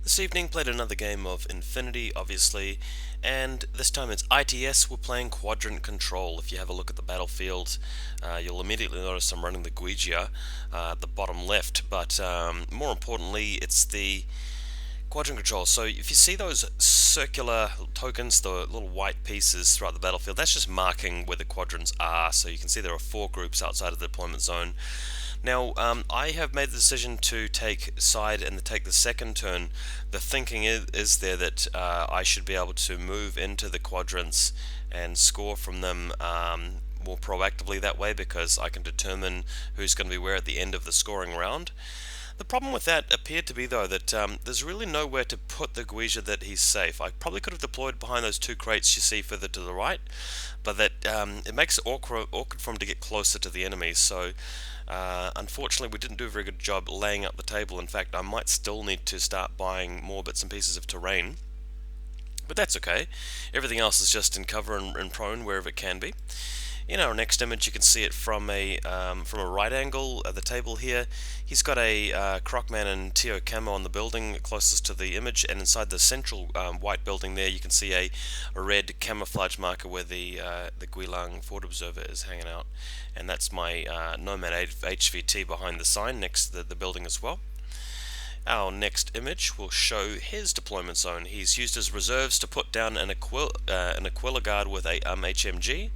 This evening played another game of Infinity, obviously, and this time it's ITS. We're playing Quadrant Control. If you have a look at the battlefield, you'll immediately notice I'm running the Guigia at the bottom left, but more importantly, it's the Quadrant Control. So if you see those circular tokens, the little white pieces throughout the battlefield, that's just marking where the quadrants are. So you can see there are 4 groups outside of the deployment zone. Now, I have made the decision to take side and to take the second turn. The thinking is there that I should be able to move into the quadrants and score from them more proactively that way, because I can determine who's going to be where at the end of the scoring round. The problem with that appeared to be, though, that there's really nowhere to put the Guija that he's safe. I probably could have deployed behind those 2 crates you see further to the right, but that it makes it awkward for him to get closer to the enemies. So unfortunately, we didn't do a very good job laying up the table. In fact, I might still need to start buying more bits and pieces of terrain, but that's okay. Everything else is just in cover and prone wherever it can be. In our next image, you can see it from a right angle at the table here. He's got a Crocman and Tio camo on the building closest to the image, and inside the central white building there, you can see a red camouflage marker where the Guilang Fort Observer is hanging out, and that's my Nomad HVT behind the sign next to the building as well. Our next image will show his deployment zone. He's used his reserves to put down an Aquila guard with a HMG,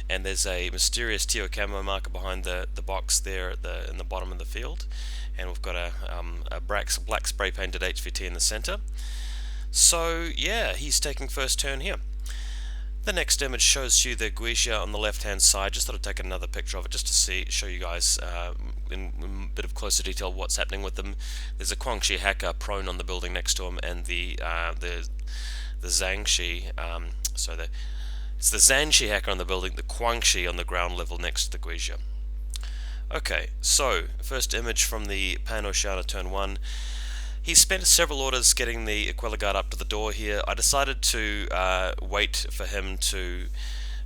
and there's a mysterious Tio camo marker behind the box there in the bottom of the field, and we've got a black spray painted HVT in the center. So yeah, he's taking first turn here. The next image shows you the Guija on the left hand side. Just thought I'd take another picture of it just to show you guys in a bit of closer detail what's happening with them. There's a Guangxi hacker prone on the building next to him, and the Zhangxi, it's the Zhangxi hacker on the building, the Guangxi on the ground level next to the Guija. Okay, so first image from the Pano Shana turn 1. He spent several orders getting the Aquila guard up to the door here. I decided to wait for him to...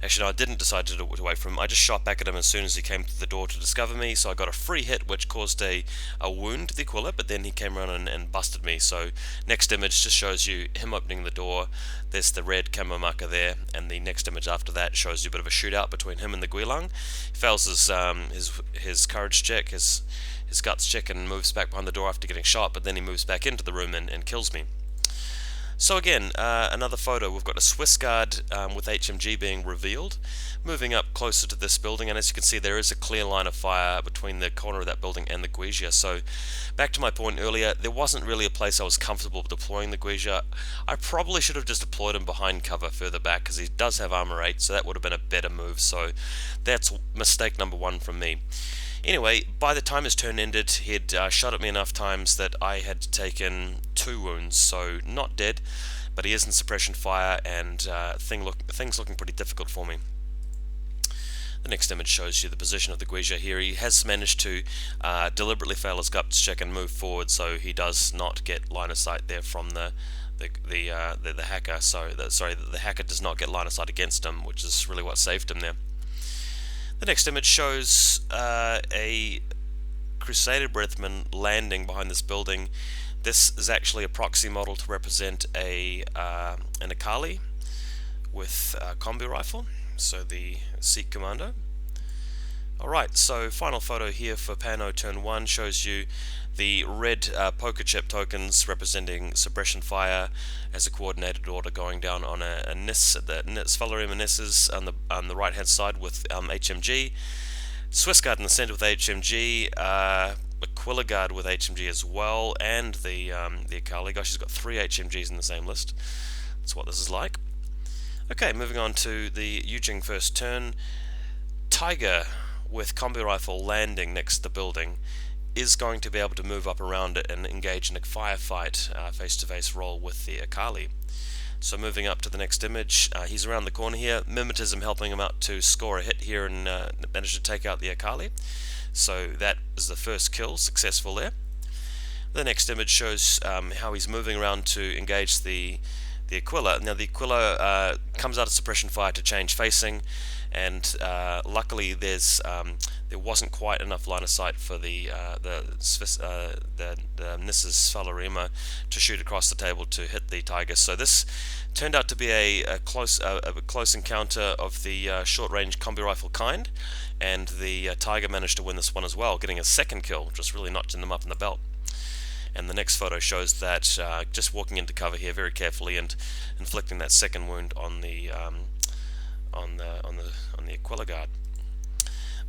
Actually, no, I didn't decide to wait for him. I just shot back at him as soon as he came to the door to discover me, so I got a free hit which caused a wound to the Aquila, but then he came around and busted me. So next image just shows you him opening the door. There's the red camo marker there, and the next image after that shows you a bit of a shootout between him and the Guilang. He fails his courage check, his guts check, and moves back behind the door after getting shot, but then he moves back into the room and kills me. So again, another photo. We've got a Swiss guard with HMG being revealed, moving up closer to this building, and as you can see, there is a clear line of fire between the corner of that building and the Guija. So back to my point earlier, there wasn't really a place I was comfortable deploying the Guija. I probably should have just deployed him behind cover further back, because he does have armor 8, so that would have been a better move. So that's mistake number 1 from me. Anyway, by the time his turn ended, he'd shot at me enough times that I had taken 2 wounds, so not dead, but he is in suppression fire, and things looking pretty difficult for me. The next image shows you the position of the Guija here. He has managed to deliberately fail his guts check and move forward, so he does not get line of sight there from the hacker. The hacker does not get line of sight against him, which is really what saved him there. The next image shows a Crusader Breathman landing behind this building. This is actually a proxy model to represent an Akali with a combi rifle, so the Sikh commando. Alright, so final photo here for Pano turn 1 shows you the red poker chip tokens representing suppression fire as a coordinated order going down on a NIS, the Svalarium NISs on the right hand side with HMG, Swiss guard in the center with HMG, Aquila guard with HMG as well, and the Akali. Gosh, he's got 3 HMGs in the same list. That's what this is like. Okay, moving on to the Yujing first turn. Tiger with combi rifle landing next to the building is going to be able to move up around it and engage in a firefight, face-to-face roll with the Akali. So moving up to the next image, he's around the corner here, Mimetism helping him out to score a hit here and manage to take out the Akali. So that is the first kill, successful there. The next image shows how he's moving around to engage the Aquila. Now the Aquila comes out of suppression fire to change facing, and luckily there wasn't quite enough line of sight for the Nissa's Falarema to shoot across the table to hit the tiger. So this turned out to be a close encounter of the short-range combi rifle kind, and the tiger managed to win this one as well, getting a second kill, just really notching them up in the belt. And the next photo shows that just walking into cover here very carefully and inflicting that second wound on the Aquila guard.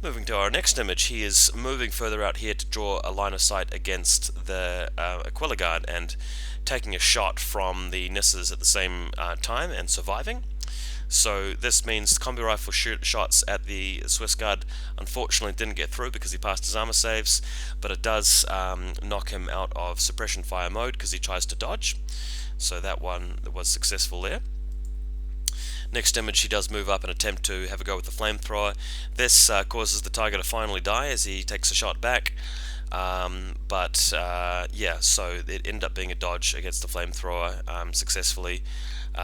Moving to our next image, he is moving further out here to draw a line of sight against the Aquila guard and taking a shot from the Nissas at the same time and surviving. So this means combi rifle shots at the Swiss guard unfortunately didn't get through because he passed his armor saves, but it does knock him out of suppression fire mode because he tries to dodge. So that one was successful there. Next image, he does move up and attempt to have a go with the flamethrower. This causes the tiger to finally die as he takes a shot back. Yeah, so it ended up being a dodge against the flamethrower successfully.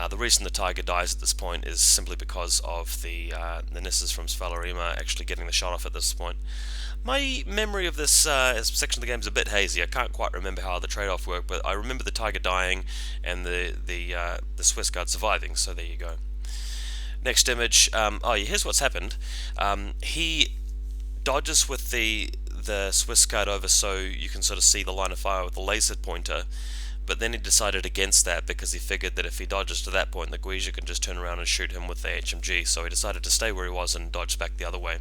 The reason the tiger dies at this point is simply because of the Nissas from Falarema actually getting the shot off at this point. My memory of this section of the game is a bit hazy. I can't quite remember how the trade-off worked, but I remember the tiger dying and the Swiss guard surviving, so there you go. Next image, here's what's happened. He dodges with the Swiss guard over so you can sort of see the line of fire with the laser pointer, but then he decided against that because he figured that if he dodges to that point, the Guija can just turn around and shoot him with the HMG, so he decided to stay where he was and dodge back the other way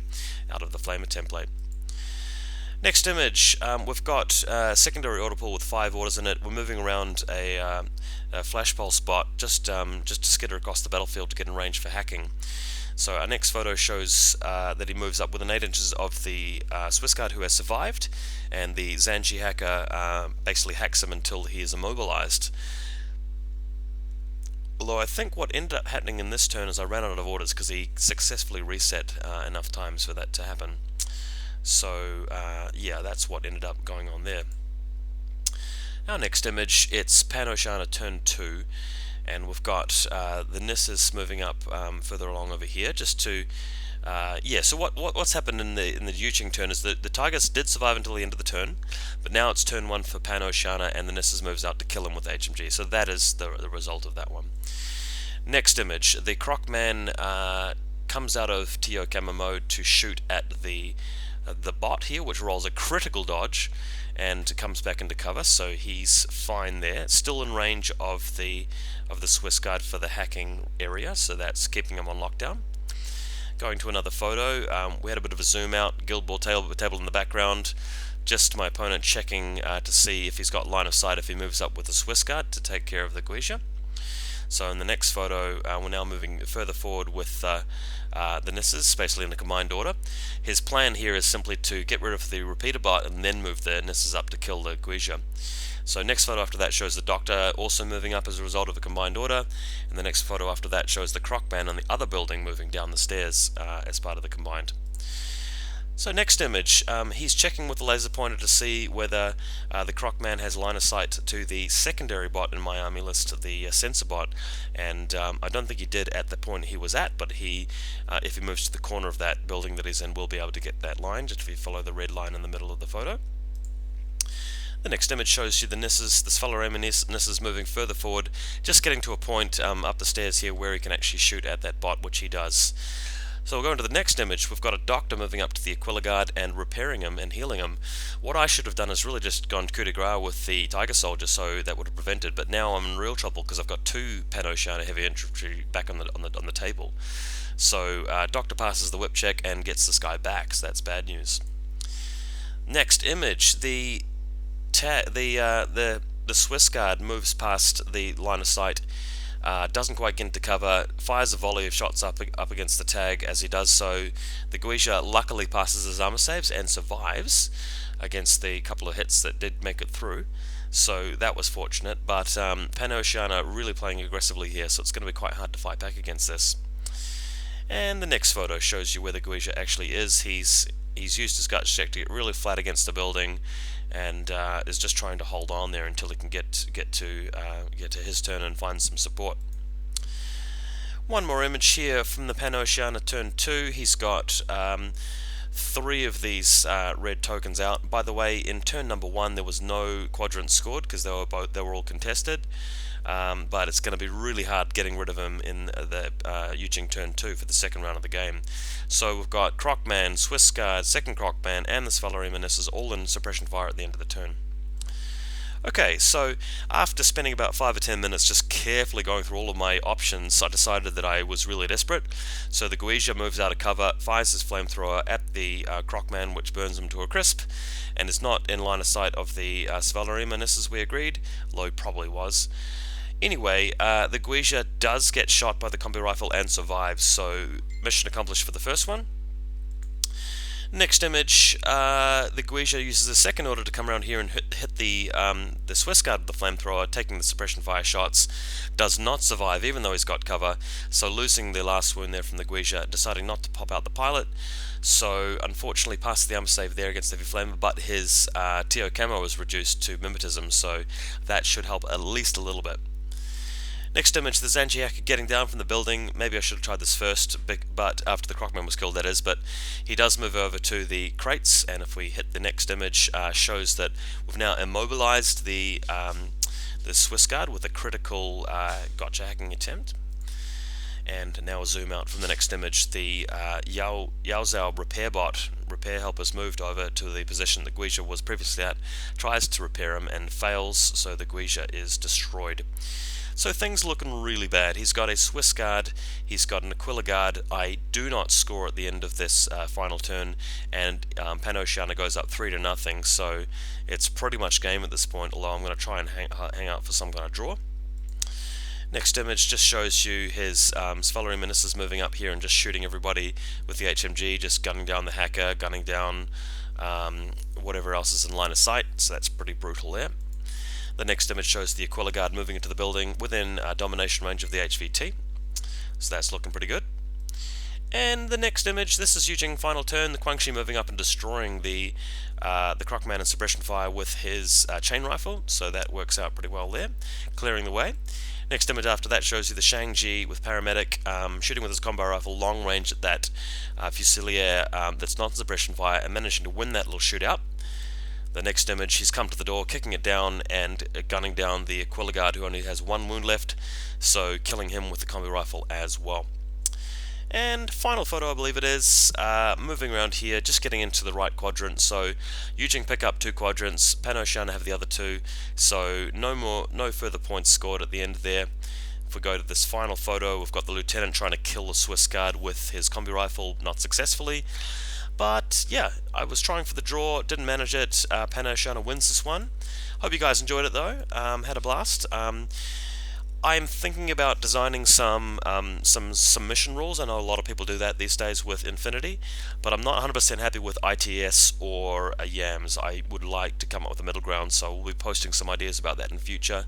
out of the Flamer template. Next image, we've got a secondary order pool with 5 orders in it. We're moving around a flashpole spot just to skitter across the battlefield to get in range for hacking. So our next photo shows that he moves up within 8 inches of the Swiss guard who has survived, and the Zanji hacker basically hacks him until he is immobilized. Although I think what ended up happening in this turn is I ran out of orders because he successfully reset enough times for that to happen. So yeah, that's what ended up going on there. Our next image, it's Pan-Oceania turn 2, and we've got the Nissas moving up further along over here just to so what's happened in the Yuching turn is that the Tigers did survive until the end of the turn, but now it's turn 1 for Pan-Oceania and the Nissas moves out to kill him with HMG, so that is the result of that one. Next image, the Crocman comes out of TO Camera mode to shoot at the bot here, which rolls a critical dodge and comes back into cover, so he's fine there. Still in range of the Swiss guard for the hacking area, so that's keeping him on lockdown. Going to another photo, we had a bit of a zoom out, Guild Ball table in the background, just my opponent checking to see if he's got line of sight if he moves up with the Swiss guard to take care of the Guija. So in the next photo, we're now moving further forward with the Nissas, basically in a combined order. His plan here is simply to get rid of the repeater bot and then move the Nissas up to kill the Guija. So next photo after that shows the Doctor also moving up as a result of a combined order, and the next photo after that shows the Crocman on the other building moving down the stairs as part of the combined. So next image, he's checking with the laser pointer to see whether the Crocman has line of sight to the secondary bot in my army list, the sensor bot, and I don't think he did at the point he was at, but he, if he moves to the corner of that building that he's in, will be able to get that line, just if you follow the red line in the middle of the photo. The next image shows you the Nissas, the Falarema Nissas moving further forward, just getting to a point up the stairs here where he can actually shoot at that bot, which he does. So we'll go into the next image. We've got a Doctor moving up to the Aquila guard and repairing him and healing him. What I should have done is really just gone coup de grace with the Tiger Soldier, so that would have prevented, but now I'm in real trouble because I've got 2 Pan-Oceania heavy infantry back on the table. So Doctor passes the whip check and gets this guy back, so that's bad news. Next image, the Swiss guard moves past the line of sight, doesn't quite get into cover, fires a volley of shots up against the tag. As he does so, the Guija luckily passes his armor saves and survives against the couple of hits that did make it through, so that was fortunate, but Pan-Oceania really playing aggressively here, so it's going to be quite hard to fight back against this. And the next photo shows you where the Guija actually is. He's used his gut check to get really flat against the building, and is just trying to hold on there until he can get to his turn and find some support. One more image here from the Pan-Oceania turn 2. He's got 3 of these red tokens out. By the way, in turn number 1 there was no quadrant scored because they were all contested. But it's going to be really hard getting rid of him in the Yujing turn 2 for the second round of the game. So we've got Crocman, Swissguard, second Crocman, and the Svalari Menaces all in suppression fire at the end of the turn. Okay, so after spending about 5 or 10 minutes just carefully going through all of my options, I decided that I was really desperate. So the Guija moves out of cover, fires his flamethrower at the Crocman, which burns him to a crisp, and is not in line of sight of the Svalari Menaces we agreed, though probably was. Anyway, the Guija does get shot by the combi rifle and survives, so mission accomplished for the first one. Next image, the Guija uses a second order to come around here and hit the Swiss guard with the flamethrower, taking the suppression fire shots. Does not survive, even though he's got cover, so losing the last wound there from the Guija, deciding not to pop out the pilot. So unfortunately passed the armor save there against the heavy flamer, but his TO camo was reduced to mimetism, so that should help at least a little bit. Next image, the Zanjiak getting down from the building. Maybe I should have tried this first, but after the Crocman was killed, that is. But he does move over to the crates, and if we hit the next image, shows that we've now immobilized the Swiss guard with a critical gotcha hacking attempt. And now we'll zoom out from the next image. The Yao Zhao repair helper's moved over to the position the Guija was previously at, tries to repair him and fails, so the Guija is destroyed. So things looking really bad. He's got a Swiss guard, he's got an Aquila guard. I do not score at the end of this final turn, and Pan-Oceania goes up 3-0, so it's pretty much game at this point, although I'm going to try and hang out for some kind of draw. Next image just shows you his Svalari Menaces moving up here and just shooting everybody with the HMG, just gunning down the hacker, gunning down whatever else is in line of sight, so that's pretty brutal there. The next image shows the Aquila Guard moving into the building within domination range of the HVT, so that's looking pretty good. And the next image, this is Yujing final turn, the Quangxi moving up and destroying the Crocman in suppression fire with his chain rifle, so that works out pretty well there, clearing the way. Next image after that shows you the Shang-Chi with paramedic shooting with his combo rifle long range at that Fusilier that's not in suppression fire and managing to win that little shootout. The next image, he's come to the door, kicking it down and gunning down the Aquila guard who only has 1 wound left, so killing him with the combi rifle as well. And final photo, I believe it is, moving around here, just getting into the right quadrant. So Yujing pick up 2 quadrants, Pan-Oceania have the other 2, so no further points scored at the end there. If we go to this final photo, we've got the lieutenant trying to kill the Swiss guard with his combi rifle, not successfully. But yeah, I was trying for the draw, didn't manage it. Pan-Oceania wins this one. Hope you guys enjoyed it though. Had a blast. I'm thinking about designing some submission rules. I know a lot of people do that these days with Infinity, but I'm not 100% happy with ITS or YAMS. I would like to come up with a middle ground, so we'll be posting some ideas about that in the future.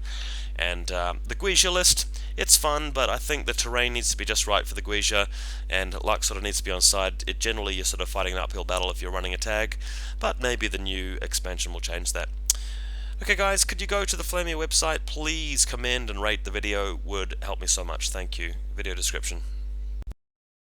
And the Guija list, it's fun, but I think the terrain needs to be just right for the Guija, and luck sort of needs to be on side. Generally, you're sort of fighting an uphill battle if you're running a tag, but maybe the new expansion will change that. Okay guys, could you go to the Flamia website, please commend and rate the video, would help me so much, thank you. Video description.